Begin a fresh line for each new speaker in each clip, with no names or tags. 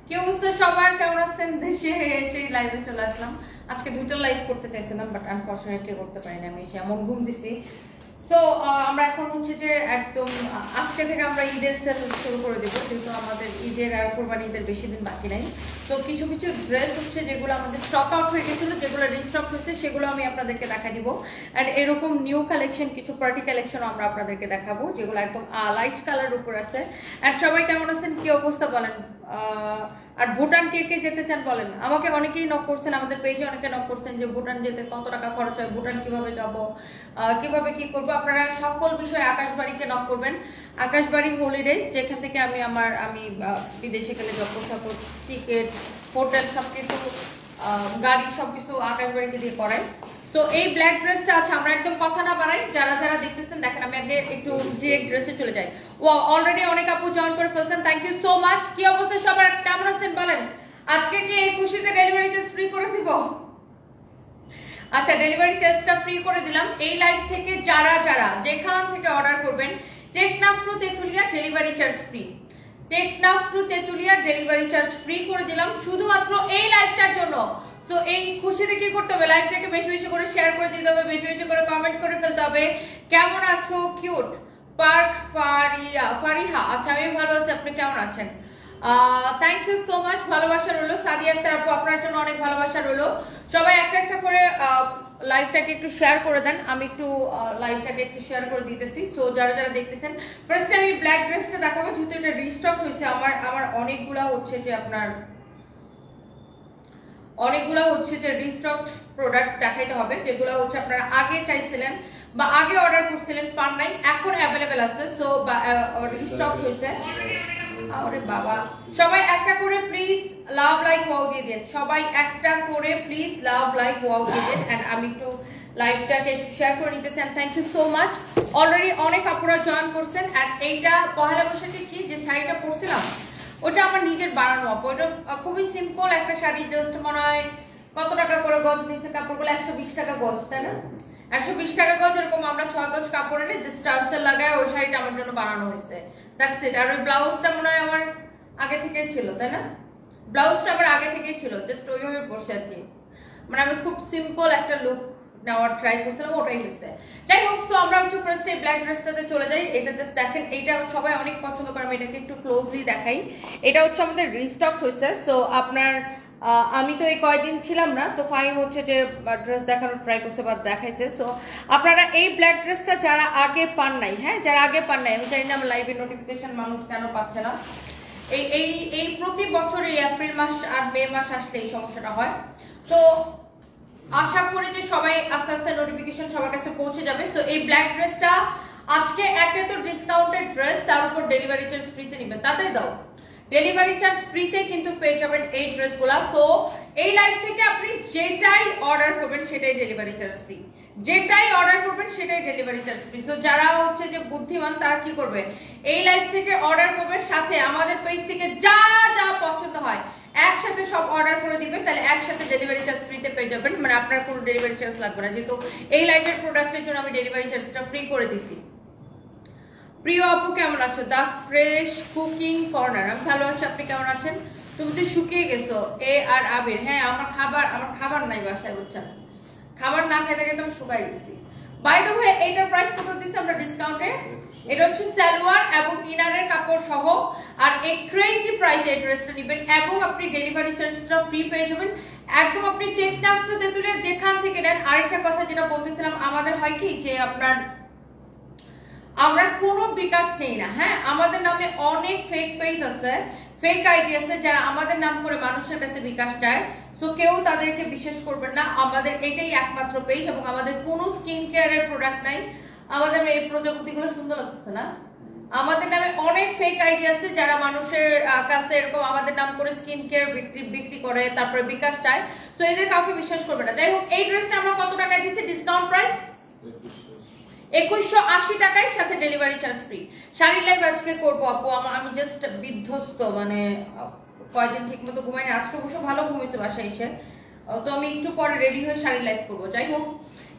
কি অবস্থা সবার, কেমন আছেন? দেশে এসে লাইভে চলে আসলাম। আজকে দুটো লাইভ করতে চাইছিলাম, বাট আনফরচুনেটলি করতে পারিনি। আমি এসে এমন ঘুম দিছি। সো আমরা এখন হচ্ছে যে একদম আজকে থেকে আমরা ঈদের সেল শুরু করে দেবো, যেহেতু আমাদের ঈদের আর কোরবানি ঈদের বেশি দিন বাকি নাই। তো কিছু কিছু ড্রেস হচ্ছে যেগুলো আমাদের স্টক আউট হয়ে গেছিলো, যেগুলো রিস্টক হয়েছে, সেগুলো আমি আপনাদেরকে দেখা দিব। অ্যান্ড এরকম নিউ কালেকশন, কিছু পার্টি কালেকশন আমরা আপনাদেরকে দেখাবো, যেগুলো একদম লাইট কালার উপর আছে। অ্যান্ড সবাই কেমন আছেন, কি অবস্থা বলেন? আর ভুটান কে কে যেতে চান বলেন? আমাকে অনেকেই নক করছেন, আমাদের পেজে অনেকে নক করছেন যে ভুটান যেতে কত টাকা খরচ হয়, ভুটান কিভাবে যাব, কিভাবে কি করবো। আপনারা সকল বিষয়ে আকাশবাড়িকে নক করবেন। আকাশবাড়ি হলিডেজ, যেখান থেকে আমি বিদেশে গেলে যত সকল টিকিট, হোটেল, সবকিছু, গাড়ি, সবকিছু আকাশবাড়িকে দিয়ে করাই। তো এই ব্ল্যাক ড্রেসটা আছে, আমরা একদম কথা না বাড়াই, যারা যারা দেখতেছেন দেখেন। আমি আগে একটু ডিরেক্ট ড্রেসে চলে যাই। ও অলরেডি অনেক আপু জয়েন করে ফেলছেন, থ্যাংক ইউ সো মাচ। কি অবস্থা সবার, কেমন আছেন বলেন? আজকে কি এই খুশিতে ডেলিভারি চার্জ ফ্রি করে দিব? আচ্ছা, ডেলিভারি চার্জটা ফ্রি করে দিলাম। এই লাইভ থেকে যারা যারা যেখান থেকে অর্ডার করবেন, Teknaf to Tetulia delivery charge free. Teknaf to Tetulia delivery charge free করে দিলাম শুধুমাত্র এই লাইভটার জন্য। তো এই খুশিতে কি করতে হবে? লাইভটাকে বেশি বেশি করে শেয়ার করে দিতে হবে, বেশি বেশি করে কমেন্ট করে ফেলতে হবে। কেমন আছো কিউট পার্ক ফারিহা? আচ্ছা, আমি ভালো আছি, আপনি কেমন আছেন? থ্যাংক ইউ সো মাচ, ভালোবাসা রইলো। সাদিয়া আক্তার আপু, আপনার জন্য অনেক ভালোবাসা রইলো। সবাই একটা একটা করে লাইভটাকে একটু শেয়ার করে দেন। আমি একটু লাইভটাকে একটু শেয়ার করে দিতেছি। সো যারা যারা দেখতেছেন, ফার্স্টে আমি ব্ল্যাক ড্রেসটা দেখাবো, যেহেতু এটা রিস্টক হয়েছে। আমার অনেকগুলা হচ্ছে যে রিস্টক প্রোডাক্ট দেখাইতে হবে, যেগুলো হচ্ছে আপনারা আগে চাইছিলেন বা আগে অর্ডার করছিলেন, পান নাই, এখন অ্যাভেলেবেল আছে। সো রিস্টক হয়েছে। আরে বাবা, সবাই একটা করে প্লিজ লাভ লাইক ওয়াও দিয়ে দেন। সবাই একটা করে প্লিজ লাভ লাইক ওয়াও দিয়ে দেন। এন্ড আমি একটু লাইভটাকে একটু শেয়ার করে নিতেছেন, thank you so much. Already অনেক আপুরা জয়েন করছেন। এন্ড এইটা পহেলা বৈশাখে কি যে শাড়িটা পরছিলাম, ওটা আমার নিজের বানানো আপু। ওটা খুবই সিম্পল একটা শাড়ি, জাস্ট মনে হয় কত টাকা করে গজ নিচ্ছে কাপড়গুলো, 120 টাকা গজ, তাই না? 120 টাকা গজ। এরকম আমরা 6 গজ কাপড় এনে জাস্ট টার্সেল লাগায় ওই শাড়িটা আমার জন্য বানানো হয়েছে, দ্যাটস ইট। আর ওই ব্লাউজটা মনে হয় আমার আগে থেকেই ছিল, তাই না? ব্লাউজটা আমার আগে থেকেই ছিল, জাস্ট ওইভাবে পরছে আর কি। মানে আমি খুব সিম্পল একটা লুক নেওয়ার ট্রাই করছিলাম, ওটাই হয়েছে। যাই হোক, তো আমরা হচ্ছে ফার্স্টে ব্ল্যাক ড্রেসটাতে চলে যাই। এটা জাস্ট দেখেন, এইটা সবাই অনেক পছন্দ করে, আমি এটাকে একটু ক্লোজলি দেখাই। এটা হচ্ছে আমাদের রিস্টক হয়েছে। সো আপনার আমি তো এই কয়েকদিন ছিলাম না, তো ফাইন হচ্ছে যে ড্রেস দেখানোর ট্রাই করছে বা দেখাইছে। সো আপনারা এই ব্ল্যাক ড্রেসটা যারা আগে পান নাই, হ্যাঁ, যারা আগে পান নাই, আমি জানি না আমার লাইভের নোটিফিকেশন মানুষ কেন পাচ্ছে না। এই প্রতি বছর এই এপ্রিল মাস আর মে মাস আসলে এই সমস্যাটা হয়। তো আশা করি যে সবাই আস্তে আস্তে নোটিফিকেশন সবার কাছে পৌঁছে যাবে। সো এই ব্ল্যাক ড্রেসটা আজকে একে তো ডিসকাউন্টেড ড্রেস, তার উপর ডেলিভারি চার্জ ফ্রিতে নেবেন, তাতেই দাও ডেলিভারি চার্জ ফ্রিতে কিন্তু পেয়ে যাবেন এই ড্রেসগুলা। সো এই লাইভ থেকে আপনি যেটাই অর্ডার করবেন সেটাই ডেলিভারি চার্জ ফ্রি, যেটাই অর্ডার করবেন সেটাই ডেলিভারি চার্জ ফ্রি। সো যারা হচ্ছে যে বুদ্ধিমান, তারা কি করবে, এই লাইভ থেকে অর্ডার করবে, সাথে আমাদের পেজ থেকে যা যা পছন্দ হয় একসাথে সব অর্ডার করে দিবেন, তাহলে একসাথে ডেলিভারি চার্জ ফ্রিতে পেয়ে যাবেন। মানে আপনার কোনো ডেলিভারি চার্জ লাগবে না, যেহেতু এই লাইভের প্রোডাক্টের জন্য আমি ডেলিভারি চার্জটা ফ্রি করে দিছি। প্রিয় আপু কেমন আছো? দা ফ্রেশ কুকিং কর্নার, আমি ভালো আছি, আপনি কেমন আছেন? তুমি তো শুকিয়ে গেছো। এ আর আবির, হ্যাঁ, আমার খাবার নাই বাসায়, বুঝছেন? খাবার না খেতে খেতে আমি শুকাই গেছি। বাই দ্য ওয়ে, এইটার প্রাইস কত দিচ্ছি আমরা ডিসকাউন্টে? এটা হচ্ছে সালোয়ার এবং ইনারের কাপড় সহ। আর এই ক্রেজি প্রাইসে এই ড্রেসটা নেবেন এবং আপনি ডেলিভারি চার্জটা ফ্রি পেয়ে যাবেন। একদম আপনি টেকনাফ টু তেতুলিয়া যেখান থেকে নেন। আরেকটা কথা যেটা বলতেছিলাম, আমাদের হয় কি যে আমরা কোনো বিকাশ নেই না, হ্যাঁ, আমাদের নামে অনেক ফেক পেজ আছে, ফেক আইডি আছে, যারা আমাদের নাম করে মানুষের কাছে বিকাশ চায়। সো কেউ তাদেরকে বিশ্বাস করবেন না, আমাদের এটাই একমাত্র পেজ এবং আমাদের কোনো স্কিন কেয়ারের প্রোডাক্ট নাই। আমাদের এই প্রজাপতিগুলো সুন্দর লাগছে না? আমাদের নামে অনেক ফেক আইডি আছে, যারা মানুষের কাছে এরকম আমাদের নাম করে স্কিন কেয়ার বিক্রি করে, তারপরে বিকাশ চায়। সো এদের কাউকে বিশ্বাস করবে না। যাই হোক, এই ড্রেসটা আমরা কত টাকায় দিচ্ছি ডিসকাউন্ট প্রাইস? 2180 টাকায়, সাথে ডেলিভারি চার্জ ফ্রি। শাড়ির লাইভ আজকে করবো আপু, আমি জাস্ট বিধ্বস্ত, মানে কয়েকদিন ঠিক মতো ঘুমাইনি। আজকে অবশ্য ভালো ঘুমিয়েছে বাসায় এসে, তো আমি একটু পরে রেডি হয়ে শাড়ির লাইভ করবো। যাই হোক,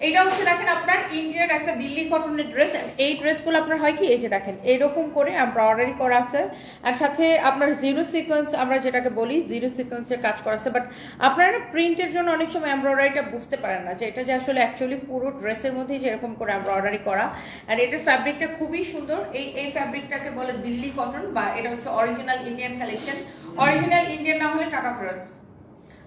এটা হচ্ছে দেখেন আপনার ইন্ডিয়ার একটা দিল্লি কটনের ড্রেস। এই ড্রেসগুলো আপনার হয় কি এই যে দেখেন এরকম করে এমব্রয়ডারি করা আছে, আর সাথে আপনার জিরো সিকোয়েন্স আমরা যেটাকে বলি জিরো সিকোয়েন্সের কাজ করা আছে। বাট আপনারা না প্রিন্টের জন্য অনেক সময় এমব্রয়ডারিটা বুঝতে পারেন না যে এটা যে আসলে অ্যাকচুয়ালি পুরো ড্রেসের মধ্যেই যেরকম করে এমব্রয়ডারি করা। আর এটার ফ্যাব্রিকটা খুবই সুন্দর। এই ফ্যাব্রিকটাকে বলে দিল্লি কটন, বা এটা হচ্ছে original Indian collection. Original Indian না হলে টাকা ফেরত।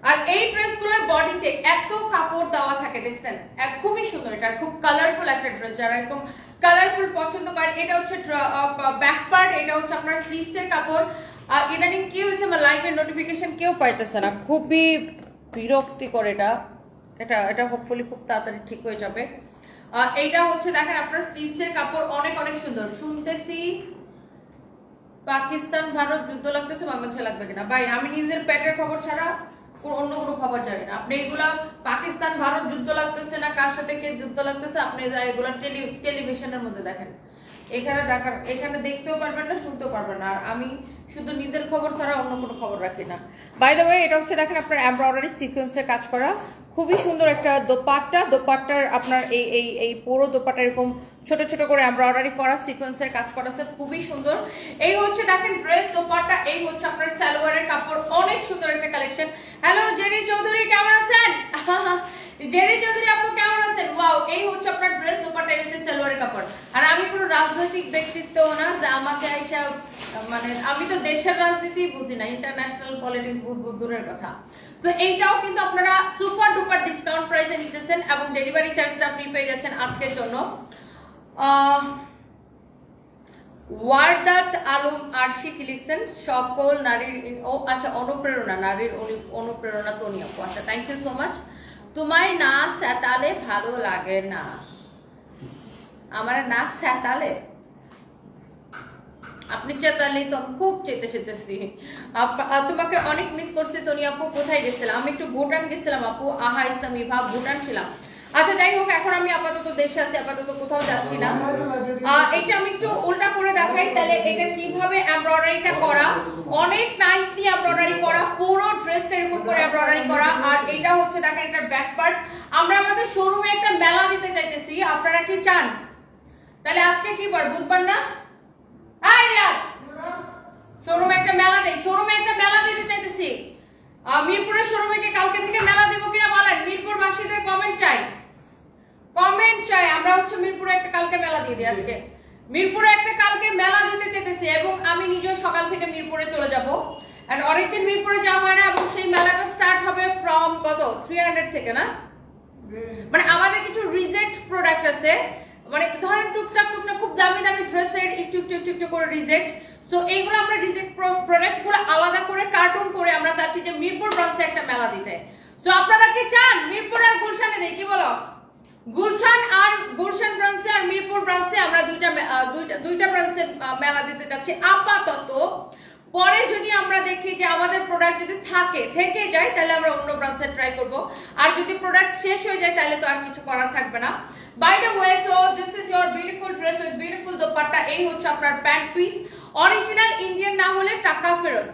আর এই ড্রেসগুলোর বডিতে এত কাপড় দেওয়া থাকে দেখছেন, খুবই সুন্দর। এটা খুব কালারফুল একটা ড্রেস, যারা একদম কালারফুল পছন্দ করেন। এটা হচ্ছে ব্যাক পার্ট, এটা হচ্ছে আপনার স্লিভস এর কাপড়। ইদানিং কি হয়েছে আমার লাইভের নোটিফিকেশন কেউ পাইতেছে না, খুবই বিরক্তিকর। এটা হোপফুলি খুব তাড়াতাড়ি ঠিক হয়ে যাবে। এইটা হচ্ছে দেখেন আপনার স্লিভস এর কাপড় অনেক অনেক সুন্দর। শুনতেছি পাকিস্তান ভারত যুদ্ধ লাগতেছে, বাংলাদেশে লাগবে কিনা ভাই, আমি নিজের পেটের খবর ছাড়া অন্য কোনো খবর জানি না। আপনি এগুলা পাকিস্তান ভারত যুদ্ধ লাগতেছে না কার সাথে কে যুদ্ধ লাগতেছে আপনি এগুলা টেলিভিশনের মধ্যে দেখেন, এখানে দেখতেও পারবেন না, শুনতেও পারবেন না। আর আমি শুধু নিজের খবর ছাড়া অন্য কোনো খবর রাখি না। বাই দ্য ওয়ে এটা হচ্ছে দেখেন আপনার এমব্রয়ডারি সিকোয়েন্সের কাজ করা, খুবই সুন্দর একটা দোপাট্টার আপনার এই পুরো দোপাট্টা এরকম ছোট ছোট করে এমব্রয়ডারি করা সিকোয়েন্সের কাজ করা আছে, খুবই সুন্দর। এই হচ্ছে দেখেন ড্রেস দোপাট্টা, এই হচ্ছে আপনার সালোয়ারের কাপড়, অনেক সুন্দর একটা কালেকশন। হ্যালো জেরি চৌধুরী কেমন আছেন? জেরি চৌধুরী আপু কেমন আছেন? ওয়াও, এই হচ্ছে আপনার ড্রেস দোপাট্টা, এই হচ্ছে সালোয়ারের কাপড়। আর আমি পুরো রাজনৈতিক ব্যক্তিত্ব না যে আমাকে আইসা, মানে আমি তো দেশের রাজনীতি বুঝি না, ইন্টারন্যাশনাল পলিটিক্স বুঝবো দূরের কথা। তো এইটাও কিন্তু আপনারা সুপার ডুপার ডিসকাউন্ট প্রাইসে নিতেছেন এবং ডেলিভারি চার্জটা ফ্রি পেয়ে যাচ্ছেন আজকের জন্য। ওয়ারদাত আলম আরশি লিখছেন সকল নারীর আচ্ছা অনুপ্রেরণা, নারীর অনুপ্রেরণা তনি আপু, আচ্ছা থ্যাংক ইউ সো মাচ। তোমায় না সেতালে ভালো লাগে না, আমার না সেতালে আপনি চেতালেই তো আমি খুব চেতেছি। তোমাকে অনেক মিস করছি তনি আপু, কোথায় গেছিলাম? আমি একটু ভুটান গেছিলাম আপু, আহা ইসলামী ভাব ভুটান ছিলাম। আচ্ছা যাই হোক, এখন আমি আপাতত দেশে আছি, আপাতত কোথাও যাচ্ছি না। এটা আমি একটু উল্টা করে দেখাই, তাহলে এটা কিভাবে এমব্রয়ডারিটা করা, অনেক নাইসলি এমব্রয়ডারি করা, পুরো ড্রেসটা এরকম করে এমব্রয়ডারি করা। আর এটা হচ্ছে দেখেন এটার ব্যাক পার্ট। আমরা আমাদের শোরুমে একটা মেলা দিতে চাইতেছি, আপনারা কি চান? তাহলে আজকে কি বার? বুধবার না? শোরুমে একটা মেলা দেই, শোরুমে একটা মেলা দিতে চাইতেছি। মিরপুরের শোরুমে কি কালকে থেকে মেলা দেবো কিনা বলেন? মিরপুর বাসীদের কমেন্ট চাই, কমেন্ট চাই। আমরা হচ্ছে মিরপুরে একটা কালকে মেলা দিয়ে দিই। আজকে মিরপুরে একটা কালকে মেলা দিতে চাইতেছি এবং আমি নিজেও সকাল থেকে মিরপুরে চলে যাবো। এন্ড অনেকদিন মিরপুরে যাওয়া হয় না এবং সেই মেলাটা স্টার্ট হবে ফ্রম কত 300 থেকে না, মানে আমাদের কিছু রিজেক্ট প্রোডাক্ট আছে, মানে ধরেন টুকটাক খুব দামি দামি ড্রেসের একটু করে রিজেক্ট। সো এইগুলো আমরা রিজেক্ট প্রোডাক্ট গুলো আলাদা করে কার্টুন করে আমরা চাচ্ছি যে মিরপুর ব্রাঞ্চে একটা মেলা দিতে। সো আপনারা কি চান মিরপুর আর গুলশানে দেই? কি বলো? গুলশান ব্রাঞ্চে আর মিরপুর ব্রাঞ্চে আমরা দুইটা ব্রাঞ্চে মেলা দিতে যাচ্ছি আপাতত। পরে যদি আমরা দেখি যে আমাদের প্রোডাক্ট যদি থেকে যায় তাহলে আমরা অন্য ব্রাঞ্চে ট্রাই করব, আর যদি প্রোডাক্ট শেষ হয়ে যায় তাহলে তো আর কিছু করার থাকবে না। By the way, so this is your beautiful dress with beautiful dupatta. এই হচ্ছে আপনার প্যান্ট পিস, অরিজিনাল ইন্ডিয়ান না হলে টাকা ফেরত।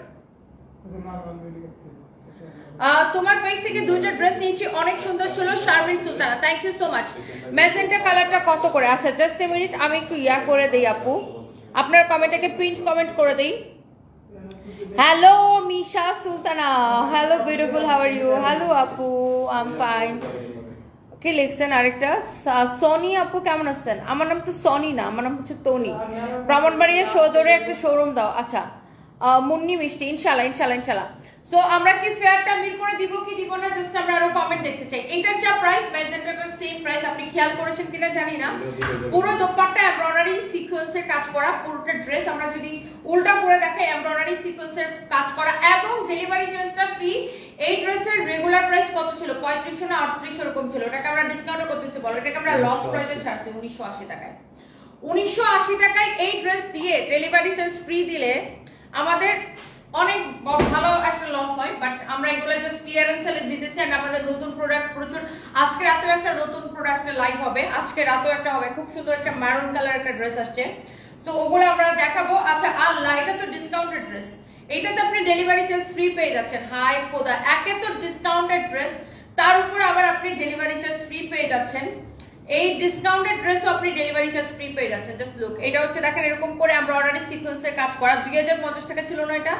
তোমার পেজ থেকে দুইটা ড্রেস নিয়েছি, অনেক সুন্দর ছিল। Sharmin Sultana, thank you so much. Magenta কালারটা কত করে? আচ্ছা জাস্ট এ মিনিট, আমি একটু করে দেই আপু, আপনার কমেন্টটাকে প্রিন্ট কমেন্ট করে দেই। Hello Misha Sultana, hello beautiful, how are you? Hello আপু, আই এম ফাইন। কি লিখছেন আরেকটা? সনি আপু কেমন আছেন? আমার নাম তো সনি না, আমার নাম হচ্ছে তনি। ব্রাহ্মণবাড়িয়া সদরে একটা শোরুম দাও। আচ্ছা মুন্নি মিষ্টি, ইনশাল্লাহ। সো আমরা কি ফেয়ারটা মিরপুরে দিব কি দিব না, জাস্ট আমরা আরো কমেন্ট দেখতে চাই। এটার যা প্রাইস ম্যাজেন্টাটার সেম প্রাইস, আপনি খেয়াল করেছেন কিনা জানি না। পুরো দোপাট্টা এমব্রয়ডারি সিকোয়েন্সের কাজ করা, পুরোটা ড্রেস আমরা যদি উল্টা করে দেখাই এমব্রয়ডারি সিকোয়েন্সের কাজ করা এবং ডেলিভারি চার্জটা ফ্রি। এই ড্রেসের রেগুলার প্রাইস কত ছিল? 3500 না 3800 এরকম ছিল। এটাকে আমরা ডিসকাউন্ট করতেছি, বলো এটাকে আমরা লস প্রাইসে ছাড়ছি 1980 টাকায়। 1980 টাকায় এই ড্রেস দিয়ে ডেলিভারি চার্জ ফ্রি দিলে আমাদের অনেক ভালো একটা লস হয়, বাট আমরা এগুলো জাস্ট ক্লিয়ারেন্স সেলে দিতেছি। আর আমাদের নতুন প্রোডাক্ট প্রচুর, আজকে রাতেও একটা নতুন প্রোডাক্টের লাইভ হবে, আজকে রাতেও একটা হবে, খুব সুন্দর একটা মারুন কালার একটা ড্রেস আসছে, সো ওগুলো আমরা দেখাবো। আচ্ছা আল্লাহ, এটা তো ডিসকাউন্টেড ড্রেস, এইটাতে আপনি ডেলিভারি চার্জ ফ্রি পেয়ে যাচ্ছেন। হাই খোদা, একে তো ডিসকাউন্টেড ড্রেস, তার উপর আবার আপনি ডেলিভারি চার্জ ফ্রি পেয়ে যাচ্ছেন। এই ডিসকাউন্টেড ড্রেসও আপনি ডেলিভারি চার্জ ফ্রি পেয়ে যাচ্ছেন। জাস্ট লুক, এটা হচ্ছে দেখেন এরকম করে এমব্রয়ডারি সিকোয়েন্সের কাজ করা, 2050 টাকা ছিল না এটা।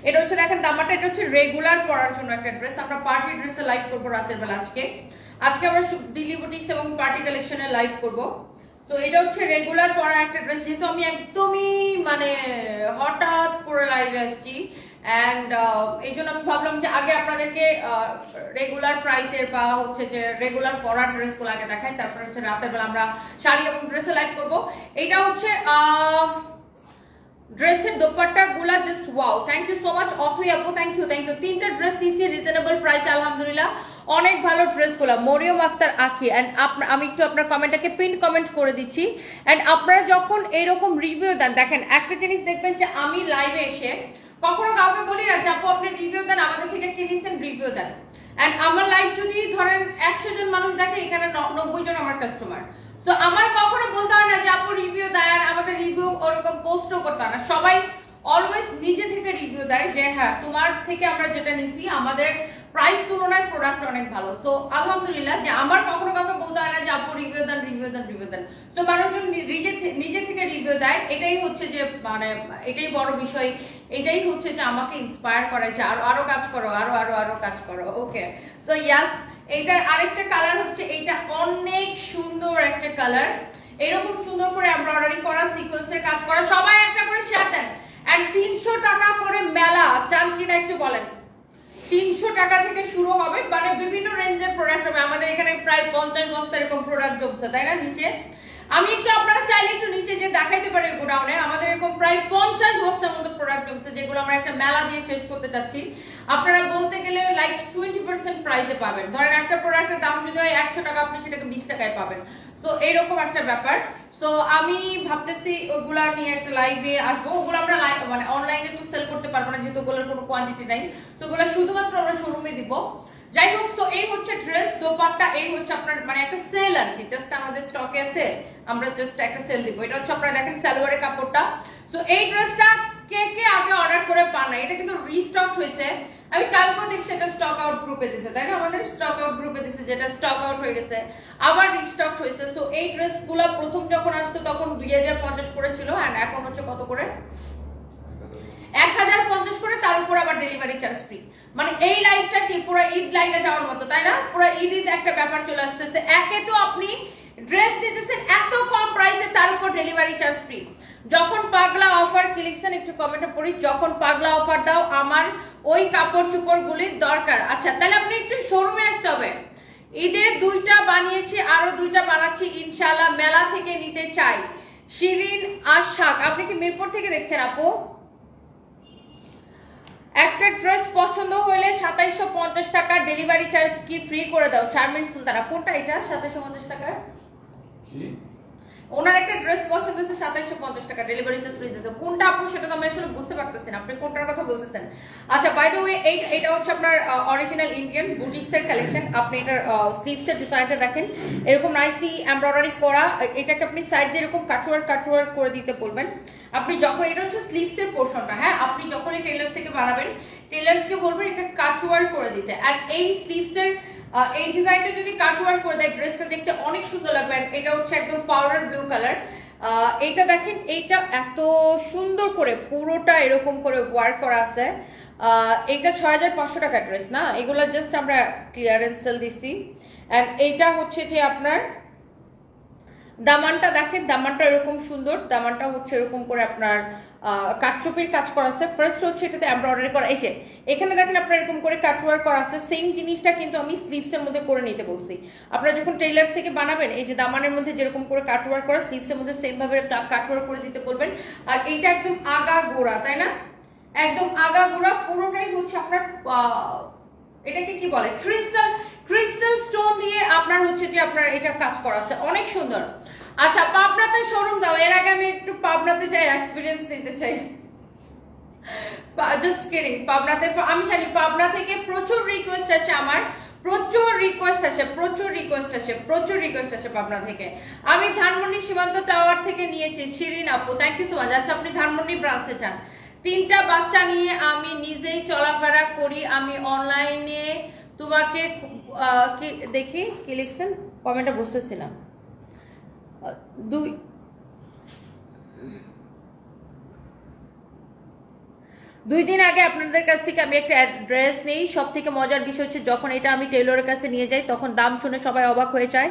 এটা হচ্ছে দেখেন দামাটা, এটা হচ্ছে রেগুলার পরার জন্য একটা ড্রেস। আমরা পার্টি ড্রেসে লাইভ করবো রাতের বেলা আজকে আমরা দিল্লি বুটিক্স এবং পার্টি কালেকশনে লাইভ করবো। তো এটা হচ্ছে রেগুলার পরা একটা ড্রেস, যেহেতু আমি একদমই মানে হঠাৎ করে লাইভে আসছি এন্ড এই জন্য আমি ভাবলাম যে আগে আপনাদেরকে রেগুলার প্রাইসের বা হচ্ছে যে রেগুলার পরার ড্রেসগুলো আগে দেখাই, তারপর হচ্ছে রাতের বেলা আমরা শাড়ি এবং ড্রেসে লাইভ করবো। এটা হচ্ছে ড্রেসের দোপাট্টা গুলা just wow, thank you so much Othoi আপু, থ্যাংক ইউ। 3টা ড্রেস দিয়েছি রিজনেবল প্রাইস, আলহামদুলিল্লাহ অনেক ভালো ড্রেসগুলো। মরিয়ম আক্তার আখি এন্ড আমি একটু আপনার কমেন্টটাকে পিন কমেন্ট করে দিচ্ছি। এন্ড আপনারা যখন এরকম রিভিউ দেন, দেখেন একটা জিনিস দেখবেন যে আমি লাইভে এসে কখনো কাউকে বলি না যে আপু আপনি রিভিউ দেন, আমাদের থেকে কিনেছেন রিভিউ দেন। এন্ড আমার লাইভ যদি ধরেন 100 জন মানুষ দেখে, এখানে 90 জন আমার কাস্টমার। সো আমার কখনো বলতে হয় না যে আপু রিভিউ দেন, আমাদের রিভিউ ওরকম পোস্টও করতে হয় না। সবাই অলওয়েজ নিজে থেকে রিভিউ দেয় যে হ্যাঁ তোমার থেকে আমরা যেটা নিছি আমাদের প্রাইস তুলনায় প্রোডাক্ট অনেক ভালো। সো আলহামদুলিল্লাহ যে আমার কখনো কাউকে বলতে হয় না যে আপু রিভিউ দেন রিভিউ দেন রিভিউ দেন। সো মানুষজন নিজে থেকে রিভিউ দেয়, এটাই হচ্ছে যে মানে এটাই বড় বিষয়, এটাই হচ্ছে যে আমাকে ইন্সপায়ার করে যে আরো কাজ করো, আরো কাজ করো। ওকে, সো ইয়াস, এইটার আরেকটা কালার হচ্ছে এইটা অনেক সুন্দর একটা কালার, এরকম সুন্দর করে এমব্রয়ডারি করা সিকোয়েন্সের কাজ করা। সবাই একটা করে শেয়ার দেন। এন্ড 300 টাকা করে মেলা চান কিনা একটু বলেন। 300 টাকা থেকে শুরু হবে, মানে বিভিন্ন রেঞ্জের প্রোডাক্ট হবে। আমাদের এখানে প্রায় 50 বস্তা এরকম প্রোডাক্ট জমছে, তাই না? নিচে আমি একটু আপনারা চাইলে একটু নিচে যে দেখাইতে পারি গোডাউনে আমাদের এরকম প্রায় 50 বস্তার মতো প্রোডাক্ট জমছে, যেগুলো আমরা একটা মেলা দিয়ে শেষ করতে চাচ্ছি। আপনারা বলতে গেলে লাইক 20% প্রাইসে পাবেন। ধরেন একটা প্রোডাক্টের দাম যদি হয় 100 টাকা, আপনি সেটাকে 20 টাকায় পাবেন। সো এইরকম একটা ব্যাপার। সো আমি ভাবতেছি ওগুলা নিয়ে একটা লাইভে আসবো। ওগুলো আমরা মানে অনলাইনে তো সেল করতে পারবো না, যেহেতু ওগুলোর কোনো কোয়ান্টিটি নাই। সো ওগুলো শুধুমাত্র আমরা শোরুমে দিব। যাই হোক, তো এই হচ্ছে ড্রেস দোপাট্টা, এই হচ্ছে আপনার মানে একটা সেল আর কি, জাস্ট আমাদের স্টকে আছে, আমরা জাস্ট একটা সেল দিব। এটা হচ্ছে আপনারা দেখেন সালোয়ারের কাপড়টা। সো এই ড্রেসটা কে কে আগে অর্ডার করে পান না, এটা কিন্তু রিস্টক হয়েছে। আমি কালকেও দেখছি এটা স্টক আউট গ্রুপে দিছে, তাই না? আমাদের স্টক আউট গ্রুপে দিছে, যেটা স্টক আউট হয়ে গেছে আবার রিস্টক হয়েছে। সো এই ড্রেসগুলো প্রথম যখন আসতো তখন 2050 করে ছিল, এন্ড এখন হচ্ছে কত করে? 1050 করে, তার উপর আবার ডেলিভারি চার্জ ফ্রি। মানে এই লাইফটা কি পুরো ঈদ লাইগে যাওয়ার মতো, তাই না? পুরো ঈদ একটা ব্যাপার চলে আসতেছে। একে তো আপনি ড্রেস দিতেছেন এত কম প্রাইসে, তার উপর ডেলিভারি চার্জ ফ্রি। যখন পাগলা অফার লিখছেন একটু কমেন্টে পড়ি, যখন পাগলা অফার দাও আমার ওই কাপড় চোপড় গুলির দরকার। আচ্ছা, তাহলে আপনি একটু শোরুমে আসতে হবে। ঈদে 2টা বানিয়েছি, আরো 2টা বানাচ্ছি ইনশাআল্লাহ, মেলা থেকে নিতে চাই। শিরিন আশাক, আপনি কি মিরপুর থেকে দেখছেন আপু? একটা ড্রেস পছন্দ হলে 2750 টাকা ডেলিভারি চার্জ কি ফ্রি করে দাও। শারমিন সুলতানা, কোনটা এটা 2750 টাকা? ওনার একটা ড্রেস পছন্দ হচ্ছে 2750 টাকা ডেলিভারি চার্জ ফ্রি দিতে। কোনটা আপু সেটা তো আমি আসলে বুঝতে পারতেছি না, আপনি কোনটার কথা বলতেছেন? আচ্ছা, বাই দ্য ওয়ে এটা হচ্ছে আপনার অরিজিনাল ইন্ডিয়ান বুটিক্স এর কালেকশন। আপনি এটার স্লিভস এর ডিজাইনটা দেখেন, এরকম নাইসলি এমব্রয়ডারি করা। এটাকে আপনি সাইড দিয়ে এরকম কাটওয়ার্ক করে দিতে বলবেন। আপনি যখন এটা হচ্ছে স্লিভস এর পোরশনটা, হ্যাঁ, আপনি যখন এই টেলার্স থেকে বানাবেন, টেলার্সকে বলবেন এটা কাটওয়ার্ক করে দিতে। আর এই স্লিভস এর এই ডিজাইনটা যদি কাটওয়ার্ক করে দেয়, ড্রেসটা দেখতে অনেক সুন্দর লাগবে। এটা হচ্ছে একদম পাউডার ব্লু কালার। এইটা দেখেন, এইটা এত সুন্দর করে পুরোটা এরকম করে ওয়ার্ক করা আছে। এইটা 6500 টাকা ড্রেস না, এগুলো জাস্ট আমরা ক্লিয়ারেন্স সেল দিছি। এন্ড এইটা হচ্ছে যে আপনার দামানটা দেখেন, দামানটা এরকম সুন্দর, দামানটা হচ্ছে এরকম করে আপনার কাটচুপির কাজ করা আছে। ফার্স্ট হচ্ছে এটাতে এমব্রয়ডারি করা, এই যে এখানে দেখেন আপনার এরকম করে কাটওয়ার্ক করা আছে। সেম জিনিসটা কিন্তু আমি স্লিভস এর মধ্যে করে নিতে বলছি। আপনারা যখন টেইলার্স থেকে বানাবেন, এই যে দামানের মধ্যে যেরকম করে কাটওয়ার্ক করা, স্লিভস এর মধ্যে সেম ভাবে কাটওয়ার্ক করে দিতে বলবেন। আর এইটা একদম আগা গোড়া, তাই না? একদম আগা গোড়া পুরোটাই হচ্ছে আপনার এটাকে কি বলে, ক্রিস্টাল স্টোন দিয়ে আপনার হচ্ছে যে আপনার এটা কাজ করা আছে, অনেক সুন্দর। আচ্ছা, পাবনাতে শোরুম দাও। এর আগে আমি একটু পাবনাতে যাই, এক্সপিরিয়েন্স নিতে চাই। Just kidding. পাবনাতে আমি জানি পাবনা থেকে প্রচুর রিকোয়েস্ট আসে আমার, প্রচুর রিকোয়েস্ট আসে পাবনা থেকে। আমি ধানমন্ডি সীমান্ত টাওয়ার থেকে নিয়েছি। শিরিন আপু, থ্যাংক ইউ সো মাচ। আচ্ছা, আপনি ধানমন্ডি ব্রাঞ্চে চান। 3টা বাচ্চা নিয়ে আমি নিজেই চলাফেরা করি, আমি অনলাইনে তোমাকে কি দেখি কি লিখছেন কমেন্টটা বুঝতেছিলাম। 2 দিন আগে আপনাদের কাছ থেকে আমি একটা ড্রেস নেই। সব থেকে মজার বিষয় হচ্ছে যখন এটা আমি টেলরের কাছে নিয়ে যাই তখন দাম শুনে সবাই অবাক হয়ে যায়,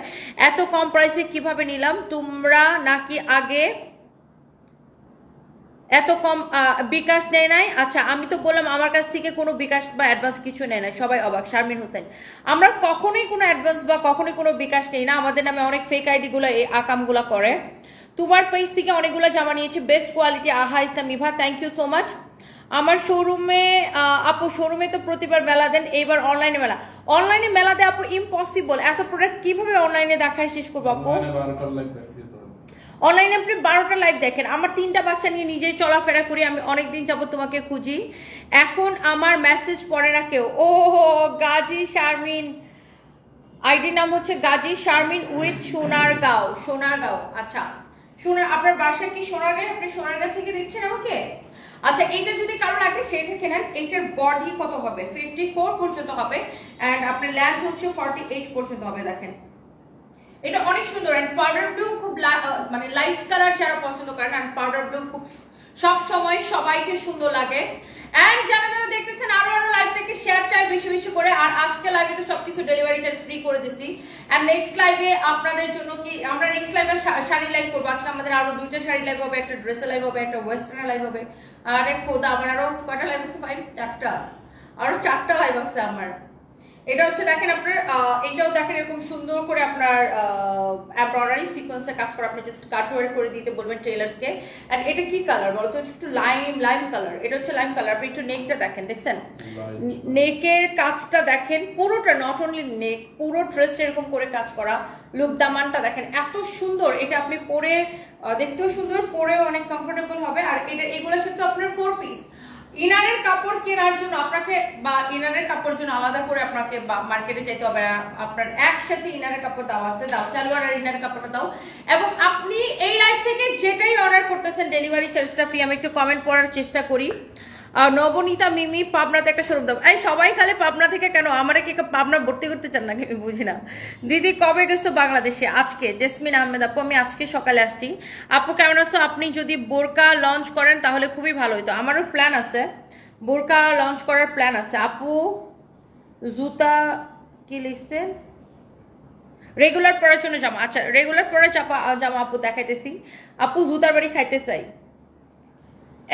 এত কম প্রাইসে কিভাবে নিলাম তোমরা, নাকি আগে এত কম বিকাশ নেয় নাই? আচ্ছা আমি তো বললাম আমার কাছ থেকে কোনো বিকাশ বা অ্যাডভান্স কিছু নেয় নাই, সবাই অবাক। শারমিন হোসেন, আমরা কখনোই কোনো অ্যাডভান্স বা কখনোই কোনো বিকাশ নেই না, আমাদের নামে অনেক ফেক আইডি গুলো এই আকামগুলো করে। তোমার পেজ থেকে অনেকগুলো জামা নিয়েছি, best quality. Aha Islam Eva, thank you so much. আমার শোরুমে আপু, শোরুমে তো প্রতিবার মেলা দেন, এইবার অনলাইনে মেলা। অনলাইনে মেলা দেয় আপু ইম্পসিবল, এত প্রোডাক্ট কিভাবে অনলাইনে দেখায় শেষ করবো আপু? অনলাইনে আপনি 12টা লাইভ দেখেন। আমার 3টা বাচ্চা নিয়ে নিজেই চলাফেরা করি, আমি অনেকদিন যাবত তোমাকে খুঁজি, এখন আমার মেসেজ পড়ে না কেউ। ও গাজী শারমিন, আইডি নাম হচ্ছে গাজী শারমিন উইথ সোনারগাঁও। সোনারগাঁও, আচ্ছা আপনার বাসা কি সোনারগাঁও? আপনি সোনারগাঁও থেকে দেখছেন আমাকে? আচ্ছা এইটা যদি কারো লাগে সেটা কেনেন। এইটার বডি কত হবে? 54 পর্যন্ত হবে, এন্ড আপনার লেন্থ হচ্ছে 48 পর্যন্ত হবে। দেখেন এটা অনেক সুন্দর, এন্ড পাউডার ব্লু খুব মানে লাইট কালার যারা পছন্দ করেন, এন্ড পাউডার ব্লু খুব সব সময় সবাইকে সুন্দর লাগে। এন্ড যারা যারা দেখতেছেন আরো লাইভটাকে শেয়ার চাই বেশি বেশি করে। আর আজকে লাইভে তো সবকিছু ডেলিভারি চার্জ ফ্রি করে দিছি, এন্ড নেক্সট লাইভে আপনাদের জন্য কি আমরা নেক্সট লাইভে শাড়ি লাইভ করবো। আজকে আমাদের আরো 2টা শাড়ি লাইভ হবে, একটা ড্রেসের লাইভ হবে, একটা ওয়েস্টার্ন লাইভ হবে। আরে খোদা, আমার আরো কয়টা লাইভ আছে? 4টা, আরো 4টা লাইভ আছে আমার। এটা হচ্ছে দেখেন আপনার এটাও দেখেন এরকম সুন্দর করে আপনার এমব্রয়ডারি সিকোয়েন্সে কাজ করা, আপনি জাস্ট কাজ ওয়ার করে দিতে বলবেন টেইলার্সকে। এন্ড এটা কি কালার বলতো? একটু লাইম কালার, এটা হচ্ছে লাইম কালার। আপনি একটু নেকটা দেখেন, দেখছেন নেকের কাজটা দেখেন পুরোটা, নট অনলি নেক, পুরো ড্রেসটা এরকম করে কাজ করা। লুক দামানটা দেখেন এত সুন্দর, এটা আপনি পরে দেখতেও সুন্দর, পরেও অনেক কমফোর্টেবল হবে। আর এটা এগুলোর সাথে আপনার 4 পিস। ইনারের কাপড় কেনার জন্য আপনাকে বা ইনারের কাপড় জন্য আলাদা করে আপনাকে মার্কেটে যেতে হবে না, আপনার একসাথে ইনারের কাপড় দাও আছে, দাও সালোয়ার আর ইনারের কাপড়টা দাও। এবং আপনি এই লাইভ থেকে যেটাই অর্ডার করতেছেন ডেলিভারি চার্জটা ফ্রি। আমি একটু কমেন্ট পড়ার চেষ্টা করি। নবনীতা মিমি, পাবনাতে একটা শোরুম দাও। এই সবাই খালি পাবনা থেকে কেন? আমারে কি পাবনা ভর্তি করতে চান নাকি? আমি বুঝি না। দিদি কবে গেছো বাংলাদেশে? আজকে। জেসমিন আহমেদ আপু, আমি আজকে সকালে আসছি। আপু কেমন আছো? আপনি যদি বোরকা লঞ্চ করেন তাহলে খুবই ভালো হতো। আমারও প্ল্যান আছে, বোরকা লঞ্চ করার প্ল্যান আছে। আপু জুতা কি লিখছেন? রেগুলার পরার জন্য জামা। আচ্ছা রেগুলার পরার জামা আপু দেখাইতেছি। আপু জুতার বাড়ি খাইতে চাই।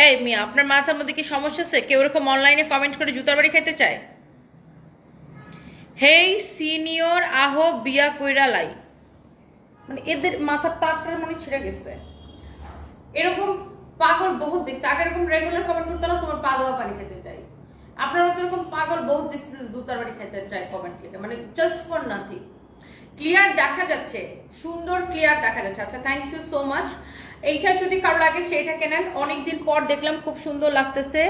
এই মিয়া, আপনার মাথার মধ্যে কি সমস্যা আছে? কেউ এরকম অনলাইনে কমেন্ট করে জুতার বাড়ি খাইতে চায়? হেই সিনিয়র আহো বিয়া কইরা লাই, মানে এদের মাথার তারটার মনে ছিঁড়ে গেছে। এরকম পাগল বহুত দেখছে। আগে এরকম রেগুলার কমেন্ট করতো না তোমার পা দেওয়া পানি খেতে চাই। আপনারা তো এরকম পাগল বহুত দেখছে জুতার বাড়ি খেতে চাই কমেন্ট লিখে, মানে জাস্ট ফর নাথিং। ক্লিয়ার দেখা যাচ্ছে, সুন্দর ক্লিয়ার দেখা যাচ্ছে। আচ্ছা থ্যাংক ইউ সো মাচ। এইটা যদি কারো লাগে সেটা কেনেন, অনেকদিন পর দেখলাম, খুব সুন্দর লাগতেছে।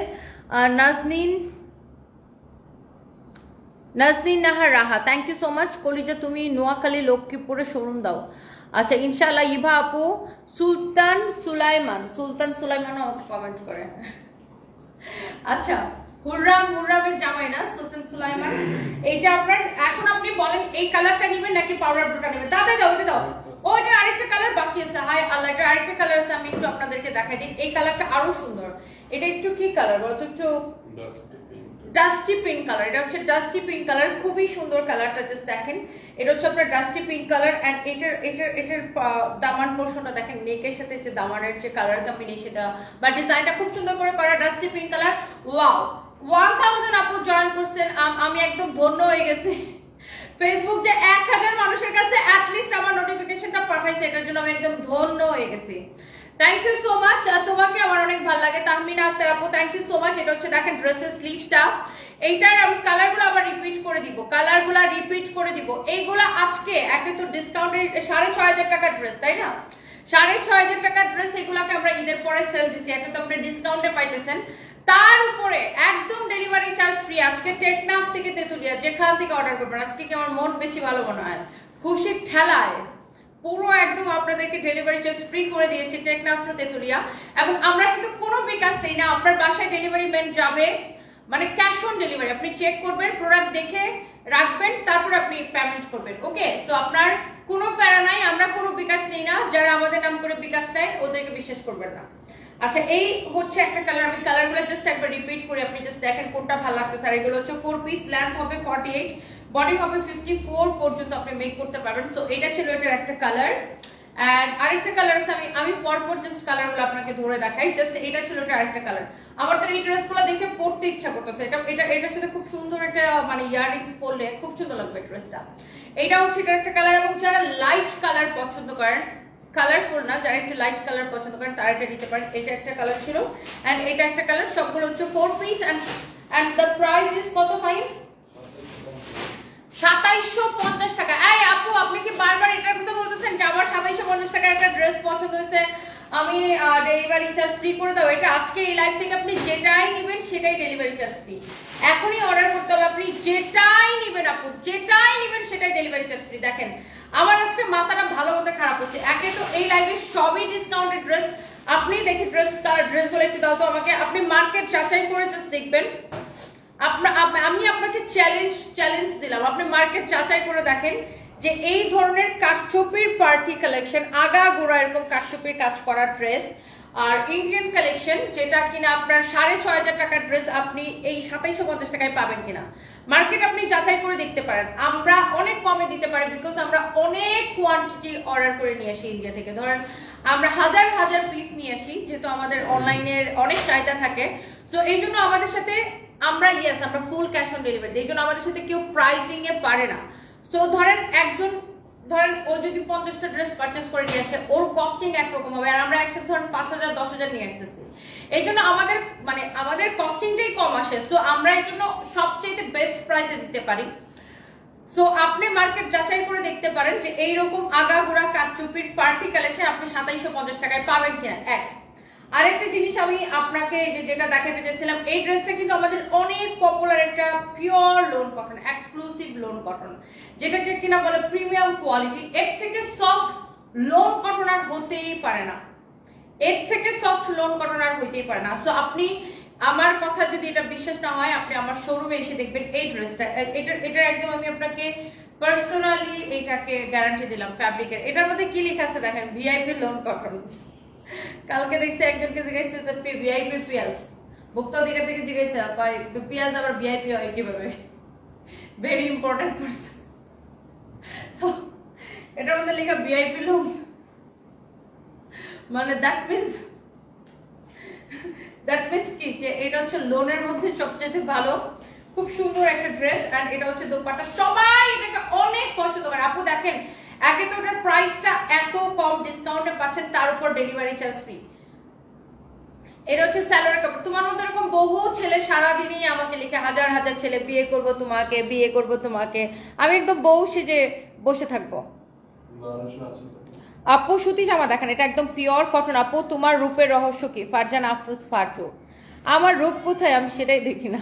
নাজনীন নাহার রাহা, থ্যাংক ইউ সো মাচ। কলিজা তুমি নোয়াখালী লক্ষ্মীপুরে শোরুম দাও। আচ্ছা ইনশাআল্লাহ। ইভা আপু, সুলতান সুলাইমানও আমাকে কমেন্ট করে। আচ্ছা হুররামের জামাই না সুলতান সুলাইমান। এইটা আপনার, এখন আপনি বলেন এই কালারটা নেবেন নাকি পাউডার ব্লুটা নেবেন? দাদা দাও, ওটা দাও। ও এটা আরেকটা কালার বাকি আছে। হাই আল্লাহ, এটা আরেকটা কালার আছে, আমি একটু আপনাদেরকে দেখাই দিই। এই কালারটা আরো সুন্দর। এটা একটু কি কালার বলতো? একটু ডাস্টি পিঙ্ক কালার। এটা হচ্ছে ডাস্টি পিঙ্ক কালার, খুবই সুন্দর কালারটা, জাস্ট দেখেন। এটা হচ্ছে আপনার ডাস্টি পিঙ্ক কালার। এন্ড এটার দামান পোর্শনটা দেখেন, নেকের সাথে যে দামানের যে কালার কম্বিনেশনটা বা ডিজাইনটা খুব সুন্দর করে করা, ডাস্টি পিঙ্ক কালার। ওয়াও, 1000 আপু জয়েন করছেন, আমি একদম ধন্য হয়ে গেছি। ফেসবুক যে 1000 মানুষের কাছে অ্যাটলিস্ট আমার নোটিফিকেশনটা পাঠাইছে, এটার জন্য আমি একদম ধন্য হয়ে গেছি। থ্যাংক ইউ সো মাচ, তোমাকে আমার অনেক ভালো লাগে। তাহমিনা আক্তার আপু, থ্যাংক ইউ সো মাচ। এটা হচ্ছে দেখেন ড্রেসের স্লিভসটা। এইটার আমি কালারগুলো আবার রিপিট করে দিব। এইগুলা আজকে একে তো ডিসকাউন্টের 6500 টাকার ড্রেস, তাই না? 6500 টাকার ড্রেস, এগুলাকে আমরা ঈদের পরে সেল দিছি, একে তো আপনি ডিসকাউন্টে পাইতেছেন। তার উপরে একদম ডেলিভারি চার্জ ফ্রি। আজকে টেকনাফ থেকে তেতুলিয়া যেখান থেকে অর্ডার করবেন, আজকে কি আমার মন বেশি ভালো মনে হয়? খুশির ঠেলায় পুরো একদম আপনাদেরকে ডেলিভারি চার্জ ফ্রি করে দিয়েছি টেকনাফ টু তেতুলিয়া। এবং আমরা কিন্তু কোনো বিকাশ নেই না, আপনার বাসায় ডেলিভারি ম্যান যাবে, মানে ক্যাশ অন ডেলিভারি, আপনি চেক করবেন, প্রোডাক্ট দেখে রাখবেন, তারপর আপনি পেমেন্ট করবেন। ওকে, সো আপনার কোনো প্যারা নাই, আমরা কোনো বিকাশ নেই না, যারা আমাদের নাম করে বিকাশ নেয় ওদেরকে বিশ্বাস করবেন না। আচ্ছা, এই হচ্ছে একটা কালার, আমি কালারগুলো জাস্ট একবার রিপিট করি, আপনি জাস্ট দেখেন কোনটা ভালো লাগতেছে। আর এগুলো হচ্ছে 4 পিস, লেন্থ হবে 48, বডি হবে 54 পর্যন্ত আপনি মেক করতে পারবেন। সো এটা ছিল এটার একটা কালার। এন্ড আরেকটা কালার আছে, আমি পরপর জাস্ট কালারগুলো আপনাকে ধরে দেখাই। জাস্ট এটা ছিল এটা আরেকটা কালার। আমার তো এই ড্রেসগুলো দেখে পরতে ইচ্ছা করতেছে। এটার সাথে খুব সুন্দর একটা মানে ইয়াররিংস পরলে খুব সুন্দর লাগবে ড্রেসটা। এটা হচ্ছে এটা একটা কালার, এবং যারা লাইট কালার পছন্দ করেন, কালারফুল না, যারা একটু লাইট কালার পছন্দ করেন তারা এটা নিতে পারেন। এটা একটা কালার ছিল এন্ড এটা একটা কালার, সবগুলো হচ্ছে 4 piece and the price is কত ভাই? 2750 টাকা। এই আপু, আপনি কি বারবার এটার কথা বলতেছেন যে আমার 2750 টাকা একটা ড্রেস পছন্দ হয়েছে, আমি ডেলিভারি চার্জ ফ্রি করে দাও? এটা আজকে এই লাইভ থেকে আপনি যেটাই নেবেন সেটাই ডেলিভারি চার্জ ফ্রি। এখনই অর্ডার করতে হবে, আপনি যেটাই নেবেন আপু, যেটাই নেবেন সেটাই ডেলিভারি চার্জ ফ্রি। দেখেন আমার আজকে মাথাটা ভালো মতো খারাপ হচ্ছে। একে তো এই লাইভে সবই ডিসকাউন্টেড ড্রেস, আপনি দেখি ড্রেসগুলো একটু দাও তো আমাকে। আপনি মার্কেট যাচাই করে জাস্ট দেখবেন, আমি আপনাকে চ্যালেঞ্জ দিলাম, আপনি মার্কেট যাচাই করে দেখেন যে এই ধরনের কাটচুপির পার্টি কালেকশন, আগাগোড়া এরকম কাটচুপির কাজ করা ড্রেস আর ইন্ডিয়ান কালেকশন, যেটা কিনা আপনার 6500 টাকার ড্রেস আপনি এই 2750 টাকায় পাবেন কিনা মার্কেট আপনি যাচাই করে দেখতে পারেন। আমরা অনেক কমে দিতে পারি, বিকজ আমরা অনেক কোয়ান্টিটি অর্ডার করে নিয়ে আসি ইন্ডিয়া থেকে। ধরেন আমরা হাজার হাজার পিস নিয়ে আসি, যেহেতু আমাদের অনলাইনের অনেক চাহিদা থাকে। সো এই জন্য আমাদের সাথে আমরা ফুল ক্যাশ অন ডেলিভারি, এই জন্য আমাদের সাথে কেউ প্রাইসিং এ পারে না। তো ধরেন ও যদি 50টা ড্রেস পারচেস করে নিয়ে আসে, ওর কস্টিং একরকম হবে, আর আমরা একসাথে ধরেন 5000 10,000 নিয়ে আসতেছি, এই জন্য আমাদের কস্টিংটাই কম আসে। সো আমরা এই জন্য সবচেয়ে বেস্ট প্রাইসে দিতে পারি। সো আপনি মার্কেট যাচাই করে দেখতে পারেন যে এইরকম আগাগোড়া কাটচুপির পার্টি কালেকশন আপনি 2750 টাকায় পাবেন কিনা। আরেকটা জিনিস আমি আপনাকে যেটা দেখাতে চাইছিলাম, এই ড্রেসটা কিন্তু আমাদের অনেক পপুলার একটা pure loan cotton, exclusive loan cotton, যেটাকে কিনা বলে প্রিমিয়াম কোয়ালিটি। এর থেকে সফট লোন কটন আর হতেই পারে না, এর থেকে সফট লোন কটন আর হইতেই পারে না। সো আপনি আমার কথা যদি এটা বিশ্বাস না হয়, আপনি আমার শোরুমে এসে দেখবেন এই ড্রেসটা। এটা একদম আমি আপনাকে পার্সোনালি এটাকে গ্যারান্টি দিলাম ফ্যাব্রিকের। এটার মধ্যে কি লেখা আছে দেখেন, ভিআইপি লোন কটন। কালকে দেখছি একজনকে জিজ্ঞাসা ভিআইপি পেঁয়াজ, ভোক্তা অধিকার থেকে জিজ্ঞাসা পেঁয়াজ আবার ভিআইপি হয় কিভাবে, ভেরি ইম্পর্টেন্ট পার্সন। সো এটার মধ্যে লেখা ভিআইপি লোন, মানে দ্যাট মিন্স কি যে এটা হচ্ছে লোনের মধ্যে সবচেয়ে ভালো, খুব সুন্দর একটা ড্রেস। এন্ড এটা হচ্ছে দোপাট্টা, সবাই এটাকে অনেক পছন্দ করে। আপু দেখেন, একে তো ওটার প্রাইসটা এত কম, ডিসকাউন্টে পাচ্ছেন, তার উপর ডেলিভারি চার্জ ফ্রি। এটা হচ্ছে সালোয়ার কাপড়। তোমার মতো এরকম বহু ছেলে সারাদিনই আমাকে লিখে, হাজার হাজার ছেলে, বিয়ে করব তোমাকে, বিয়ে করব তোমাকে। আমি একদম বউ সেজে বসে থাকবো। আপু সুতি জামা দেখেন, এটা একদম পিওর কটন। আপু তোমার রূপের রহস্য কি? ফারজান আফরোজ ফারজু। আমার রূপ কোথায় আমি সেটাই দেখি না,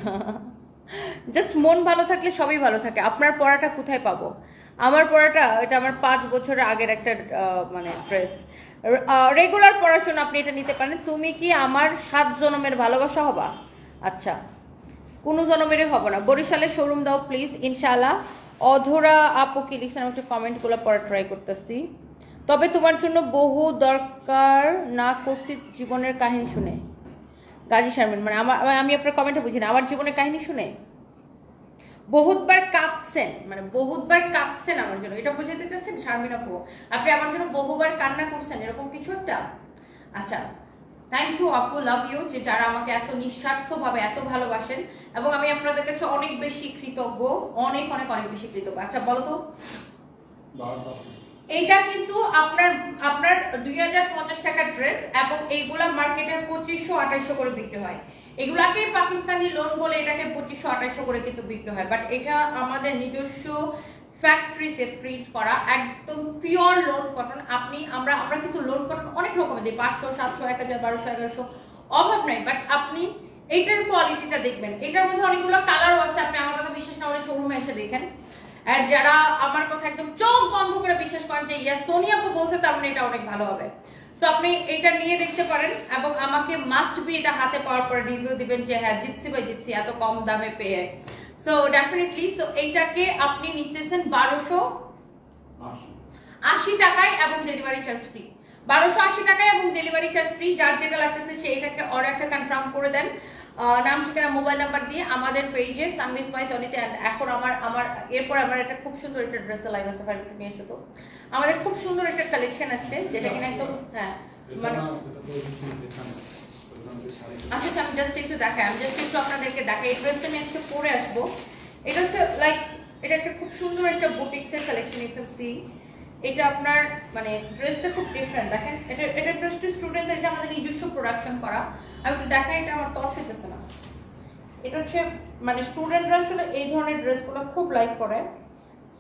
জাস্ট মন ভালো থাকলে সবই ভালো থাকে। আপনার পড়াটা কোথায় পাবো? আমার পড়াটা, এটা আমার 5 বছরের আগের একটা মানে ড্রেস। রেগুলার পড়ার জন্য আপনি এটা নিতে পারেন। তুমি কি আমার 7 জন্মের ভালোবাসা হবা? আচ্ছা, কোনো জন্মেরই হবো না। বরিশালের শোরুম দাও প্লিজ, ইনশাআল্লাহ। অধরা আপু কি লিখছেন, একটা কমেন্টগুলো পড়া ট্রাই করতেছি। তবে তোমার জন্য বহু দরকার না করছি জীবনের কাহিনী শুনে। গাজী শারমিন, মানে আমি আপনার কমেন্টটা বুঝি না। আমার জীবনের কাহিনী শুনে বহুতবার কাঁদছেন, মানে বহুতবার কাঁদছেন আমার জন্য, এটা বুঝাতে চাচ্ছেন শারমিন আপু? আপনি আমার জন্য বহুবার কান্না করছেন, এরকম কিছু একটা? আচ্ছা, থ্যাংক ইউ আপু, লাভ ইউ, যে যারা আমাকে এত নিঃস্বার্থভাবে এত ভালোবাসেন, এবং আমি আপনাদের কাছে অনেক বেশি কৃতজ্ঞ, অনেক অনেক অনেক বেশি কৃতজ্ঞ। আচ্ছা বলো তো, এইটা কিন্তু আপনার 2050 টাকার ড্রেস, এবং এইগুলা মার্কেটের 2500-2800 করে বিক্রি হয়। এগুলাকে পাকিস্তানি লোন বলে এটাকে 2500-2800 করে কিন্তু বিক্রি হয়, বাট এটা আমাদের নিজস্ব ফ্যাক্টরিতে প্রিন্ট করা একদম পিওর লোন কটন। আমরা কিন্তু লোন কটন অনেক রকমের দিই, 500, 700, 1000, 1200, 1100, অভাব নাই। বাট আপনি এইটার কোয়ালিটিটা দেখবেন, এটার মধ্যে অনেকগুলো কালারও আছে। আপনি আমার কথা বিশ্বাস না হলে শোরুমে এসে দেখেন। আর যারা আমার কথা একদম চোখ বন্ধ করে বিশ্বাস করেন যে ইয়াস সোনিয়া আপু বলছে, তার মানে এটা অনেক ভালো হবে। সো আপনি এটা নিয়ে দেখতে পারেন এবং আমাকে মাস্ট বি এটা হাতে পাওয়ার পরে রিভিউ দিবেন যে হ্যাঁ জিতছি ভাই জিতছি এত কম দামে পেয়ে। সো ডেফিনেটলি সো এইটাকে আপনি নিতেছেন 1280 টাকায় এবং ডেলিভারি চার্জ ফ্রি। 1280 টাকায় এবং ডেলিভারি চার্জ ফ্রি। যার যেটা লাগতেছে সেইটাকে অর্ডারটা কনফার্ম করে দেন নাম ঠিকানা মোবাইল নাম্বার দিয়ে আমাদের পেজে সানভিস বাই তনিতে। এখন এরপর আমার একটা খুব সুন্দর একটা ড্রেস লাইভ আছে ভাই নিয়ে এসো তো। আমাদের খুব সুন্দর একটা কালেকশন আসছে যেটা কিনা একদম হ্যাঁ মানে আচ্ছা আমি জাস্ট একটু দেখাই, আমি জাস্ট একটু আপনাদেরকে দেখাই। এই ড্রেসটা আমি আজকে পরে আসবো। এটা হচ্ছে লাইক এটা একটা খুব সুন্দর একটা বুটিক্সের কালেকশন। ইউ এটা আপনার মানে ড্রেসটা খুব ডিফারেন্ট দেখেন। এটা ড্রেসটা স্টুডেন্টদের, এটা আমাদের নিজস্ব প্রোডাকশন করা। আমি একটু দেখাই, এটা আমার তর্স হইতেছে না। এটা হচ্ছে মানে স্টুডেন্টরা আসলে এই ধরনের ড্রেসগুলো খুব লাইক করে।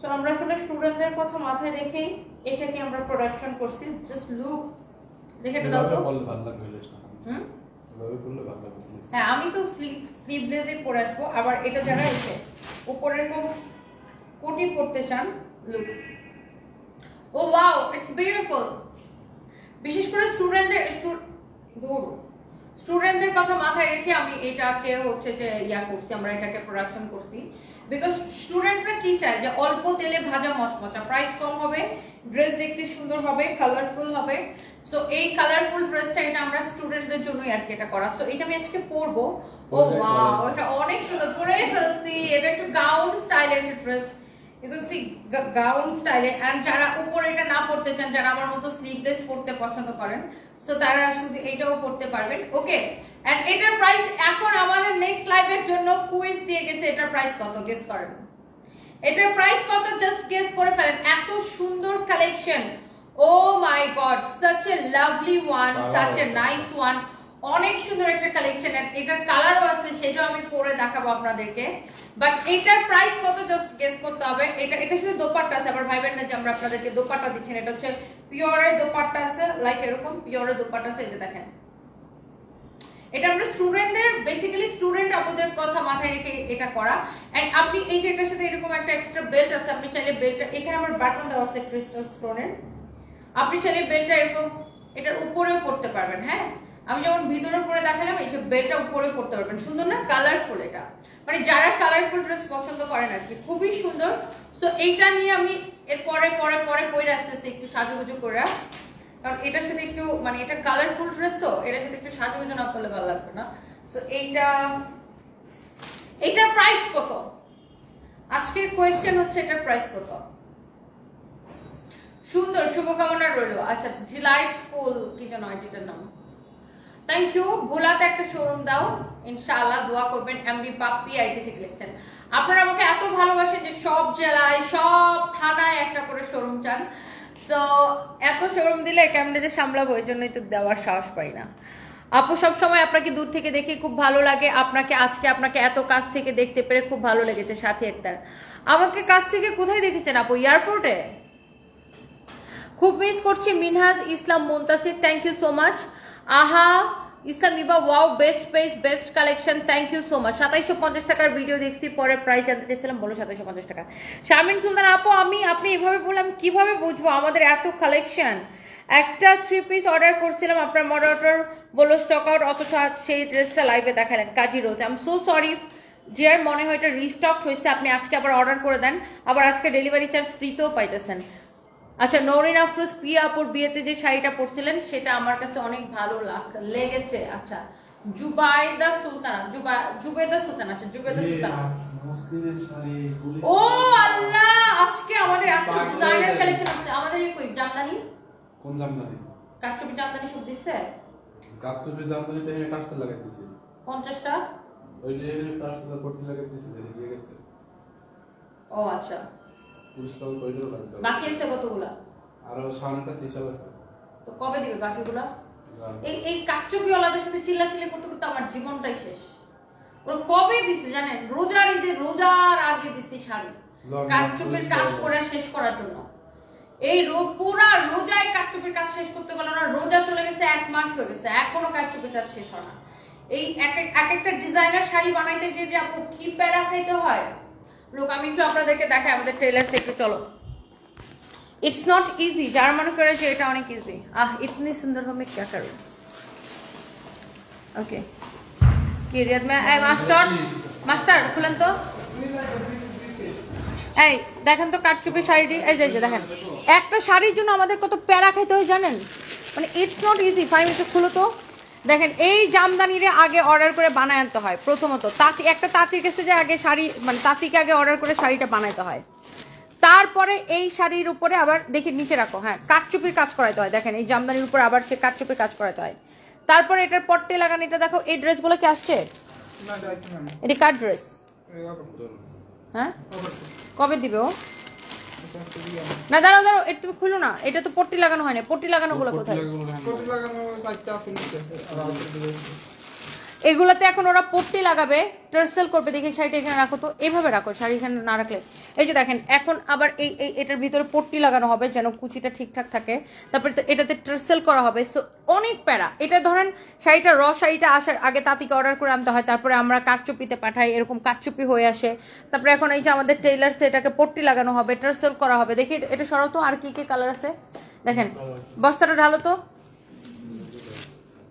সো আমরা আসলে স্টুডেন্টদের কথা মাথায় রেখেই এটাকে আমরা প্রোডাকশন করছি। জাস্ট লুক দেখে দাও তো। হ্যাঁ আমি তো স্লিভলেসে পরে আসবো। আবার এটা যারা এসে উপরের কোটি পরতে চান, look oh wow it's beautiful. বিশেষ করে স্টুডেন্টদের কথা মাথায় রেখে আমি এটাকে হচ্ছে যে করছি, আমরা এটাকে প্রোডাকশন করছি। বিকজ স্টুডেন্টরা কি চায় যে অল্প তেলে ভাজা মচমচা, প্রাইস কম হবে, ড্রেস দেখতে সুন্দর হবে, কালারফুল হবে। সো এই কালারফুল ড্রেসটা এটা আমরা স্টুডেন্টদের জন্যই আর কি এটা করা। সো এটা আমি আজকে পরবো। ও ওয়াও এটা অনেক সুন্দর, পরে ফেলছি। এটা একটু গাউন স্টাইলের একটা ড্রেস, গাউন স্টাইলে। এন্ড যারা উপরে এটা না পড়তে চান, যারা আমার মতো স্লিভলেস পড়তে পছন্দ করেন, সো তারা শুধু এটাও পড়তে পারবেন। ওকে এন্ড এটার প্রাইস এখন আমাদের নেক্সট লাইভের জন্য কুইজ দিয়ে গেছে। এটার প্রাইস কত গেস করেন? এটার প্রাইস কত জাস্ট গেস করে ফেলেন। এত সুন্দর collection, oh my God, such a lovely one, such a nice one. অনেক সুন্দর একটা কালেকশন। এন্ড এটার কালারও আছে, সেটাও আমি পরে দেখাবো আপনাদেরকে। বাট এটার প্রাইস কত জাস্ট গেস করতে হবে। এটার সাথে দোপাট্টা আছে। আবার ভাইবেন না যে আমরা আপনাদেরকে দোপাট্টা দিচ্ছেন। এটা হচ্ছে পিওরের দোপাট্টা আছে, লাইক এরকম পিওরের দোপাট্টা আছে। এটা দেখেন, এটা আমরা স্টুডেন্টদের বেসিক্যালি স্টুডেন্ট আপনাদের কথা মাথায় রেখে এটা করা। এন্ড আপনি এই যে এটার সাথে এরকম একটা এক্সট্রা বেল্ট আছে, আপনি চাইলে বেল্টটা এখানে আমার বাটন দেওয়া আছে ক্রিস্টাল স্টোনের, আপনি চাইলে বেল্টটা এরকম এটার উপরেও পড়তে পারবেন। হ্যাঁ আমি যেমন ভিতরে পরে দেখালাম, এই যে বেল্টটা উপরে পড়তে পারবেন। সুন্দর না? কালারফুল। এটা মানে যারা কালারফুল ড্রেস পছন্দ করেন আর কি, খুবই সুন্দর। তো এইটা নিয়ে আমি এর পরে পরে পরে পরে আসতেছি একটু সাজুগুজু করে, কারণ এটার সাথে একটু মানে এটা কালারফুল ড্রেস, তো এটার সাথে একটু সাজুগুজু না করলে ভালো লাগবে না। সো এইটার প্রাইস কত? আজকের কোয়েশ্চেন হচ্ছে এটার প্রাইস কত? সুন্দর, শুভকামনা রইল। আচ্ছা ডিলাইটফুল কি যেন এটার নাম। Thank you. ভোলাতে একটা শোরুম দাও ইনশাআল্লাহ, দোয়া করবেন। এমডি পাপ্পি আইডি থেকে লিখছেন। আপনারা আমাকে এত ভালোবাসেন যে সব জেলায় সব থানায় একটা করে শোরুম চান। সো এত শোরুম দিলে কেমনে যে সামলাবো, এই জন্যই তো দেওয়ার সাহস পাই না। আপু সবসময় আপনাকে দূর থেকে দেখে খুব ভালো লাগে। আপনাকে এত কাছ থেকে দেখতে পেরে খুব ভালো লেগেছে। সাথে একটা আমাকে কাছ থেকে কোথায় দেখেছেন আপু? এয়ারপোর্টে। খুব মিস করছি। Minhaj Islam Muntasir, thank you so much. Aha Islam Iba, wow best page best collection, thank you so much. 2750 টাকার ভিডিও দেখছি, পরে প্রাইস জানতে চাইছিলাম, বলো 2750 টাকা। শারমিন সুলতান আপু, আপনি এভাবে বললাম কিভাবে বুঝবো আমাদের এত কালেকশন? একটা 3 পিস অর্ডার করছিলাম, আপনার মডারেটর বললো স্টক আউট, অথচ সেই ড্রেসটা লাইভে দেখালেন। Kazi Rose, I am so sorry dear, মনে হয় এটা রিস্টক হয়েছে। আপনি আজকে আবার অর্ডার করে দেন, আবার আজকে ডেলিভারি চার্জ ফ্রিতেও পাইতেছেন। আচ্ছা নরিন আফরোজ, প্রিয়া আপুর বিয়েতে যে শাড়িটা পরছিলেন সেটা আমার কাছে অনেক ভালো লেগেছে। আচ্ছা জুবেদা সুলতানা, জুবেদা সুলতানা, আচ্ছা জুবেদা সুলতানা। ও আল্লাহ, আজকে আমাদের এত ডিজাইনার কালেকশন আছে। আমাদের এই কই জামদানি,
কোন জামদানি?
কাটচুপি জামদানি সব দিছে।
কাটচুপি জামদানিতে এখানে টার্সেল লাগাই দিয়েছি
50টা।
ওই যে এখানে টার্সেল পট্টি লাগাই দিয়েছি, যে দিয়ে গেছে।
ও আচ্ছা,
পুরস্কার কইলো লাগবে।
বাকি আছে কতগুলা?
আর সামনেটা সিসাল আছে।
তো কবে দিবে বাকিগুলা? এই কাটচুপি ওয়ালাদের সাথে চিল্লাচিল্লি করতে করতে আমার জীবনটাই শেষ। ওরা কবে দিছে জানেন? রোজার আগে দিছে শাড়ি, কাটচুপির কাজ করে শেষ করার জন্য। এই পুরা রোজায় কাটচুপির কাজ শেষ করতে পারলো না। রোজা চলে গেছে, 1 মাস হয়ে গেছে, এখনো কাটচুপির কাজ শেষ হয় না। এই এক একটা ডিজাইনার শাড়ি বানাইতে যে আপু কি প্যারা খাইতে হয়। লোক আমি একটু আপনাদেরকে দেখাই আমাদের টেলার্স, একটু চলো। इट्स नॉट इजी যারা মনে করে যে এটা অনেক ইজি इतनी सुंदर हमें क्या करूं ओके কি রিয়াদ মে মাস্টার খুলেন তো এই দেখেন তো কাটচুপি শাড়িটি এই যে দেখেন একটা শাড়ির জন্য আমাদের কত প্যারা খাইতে হয় জানেন মানে it's not easy five minute খুলো তো দেখেন এই জামদানিরে আগে অর্ডার করে বানায় আনতে হয় প্রথমত একটা তাঁতির কাছে যে আগে শাড়ি মানে তাঁতিকে আগে অর্ডার করে শাড়িটা বানাইতে হয় তারপরে এই শাড়ির উপরে আবার দেখি নিচে রাখো হ্যাঁ কাটচুপির কাজ করাইতে হয় দেখেন এই জামদানির উপরে আবার সে কাটচুপির কাজ করাইতে হয় তারপরে এটার পট্টি লাগানো এটা দেখো এই ড্রেসগুলো কি আসছে এটা কার ড্রেস হ্যাঁ কবে দিবে ও না দাঁড়াও একটু খুলো না এটা তো পট্টি লাগানো হয় না পট্টি লাগানো গুলো কোথায় এগুলাতে এখন ওরা পট্টি লাগাবে টার্সেল করবে দেখি শাড়িটা এখানে রাখো তো এইভাবে রাখো শাড়ি এখানে না রাখলে এই যে দেখেন এখন আবার এই এটার ভিতরে পট্টি লাগানো হবে যেন কুচিটা ঠিকঠাক থাকে তারপরে এটাতে টার্সেল করা হবে সো অনেক প্যারা এটা ধরেন শাড়িটা শাড়িটা আসার আগে তাঁতিকে অর্ডার করে আনতে হয় তারপরে আমরা কাটচুপিতে পাঠাই এরকম কাটচুপি হয়ে আসে তারপরে এখন এই যে আমাদের টেইলার্সে এটাকে পট্টি লাগানো হবে টার্সেল করা হবে দেখি এটা সরাও তো আর কি কি কালার আছে দেখেন বস্তাটা ঢালো তো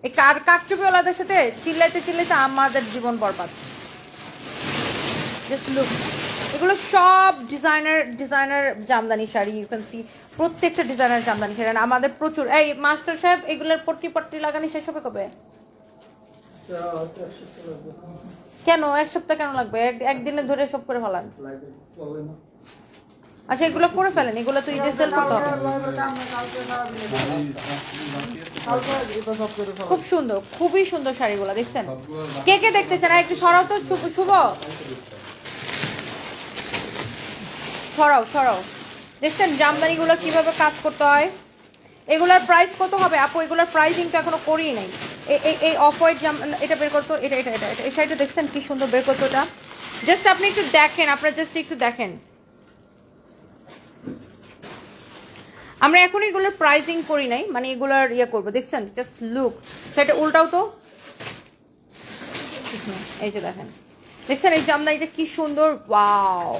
এই কাটচুপিওয়ালাদের সাথে চিল্লাইতে আমাদের জীবন বরবাদ জাস্ট লুক এগুলো সব designer Jamdani sari you can see প্রত্যেকটা ডিজাইনার জামদানি শাড়ি আমাদের প্রচুর এই মাস্টার সাহেব এগুলোর পট্টি লাগানি শেষ হবে কবে কেন এক সপ্তাহ কেন লাগবে একদিনে ধরে সব করে ফেলান আচ্ছা এগুলো করে ফেলেন এগুলো তো ঈদে সেল করতে হবে খুব সুন্দর খুবই সুন্দর শাড়িগুলো দেখছেন কে কে দেখতে চান একটু সরাও তো শুভ সরাও দেখছেন জামদানিগুলো কিভাবে কাজ করতে হয় এগুলার প্রাইস কত হবে আপু এগুলার প্রাইসিং তো এখনো করিই নাই এই অফ হোয়াইট এটা বের করতো এটা এই শাড়িটা দেখছেন কি সুন্দর বের করতো এটা জাস্ট আপনি একটু দেখেন আপনারা জাস্ট একটু দেখেন আমরা এখন এগুলোর প্রাইসিং করি নাই মানে এগুলোর ইয়ে করবো দেখছেন জাস্ট লুক সেটা উল্টাও তো এই যে দেখছেন এই জামদানিটা কি সুন্দর ওয়াও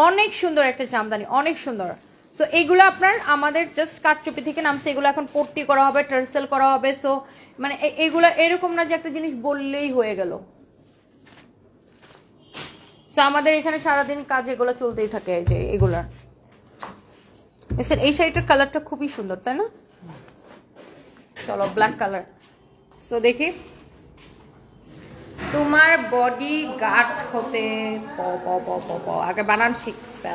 অনেক সুন্দর একটা জামদানি অনেক সুন্দর সো এইগুলো আপনার আমাদের জাস্ট কাটচুপি থেকে নামছে এগুলো এখন পট্টি করা হবে টার্সেল করা হবে সো মানে এগুলো এরকম না যে একটা জিনিস বললেই হয়ে গেল সো আমাদের এখানে সারাদিন কাজ এগুলো চলতেই থাকে যে এগুলা দেখছেন এই শাড়িটার কালারটা খুবই সুন্দর তাই না চলো ব্ল্যাক কালার সো দেখি তোমার বডি গার্ড হতে আগে বানান শিখতে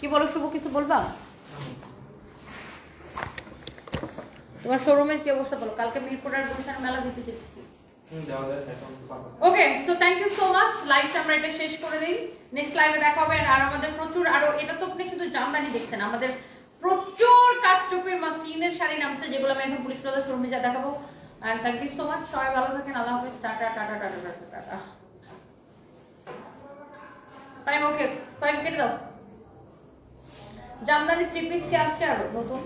কি বলো শুভ কিছু বলবা তোমার শোরুমের কি অবস্থা বলো কালকে মিরপুরের গুলশান মেলা দিতে যেতেছি okay so thank you so much লাইভটা আমরা এটা শেষ করে দিই নেক্সট লাইভে দেখা হবে আর আমাদের প্রচুর আরো এটা তো আপনি শুধু জামদানি দেখছেন আমাদের প্রচুর কাটচুপির মাসলিনের শাড়ি নামছে যেগুলো আমি এখন পুলিশ প্লাজা শোরুমে যা দেখাবো and thank you so much সবাই ভালো থাকেন আল্লাহ হাফেজ টাটা টাইম ওকে টাইম কেটে দাও জামদানি 3 পিস কি আসছে আরো নতুন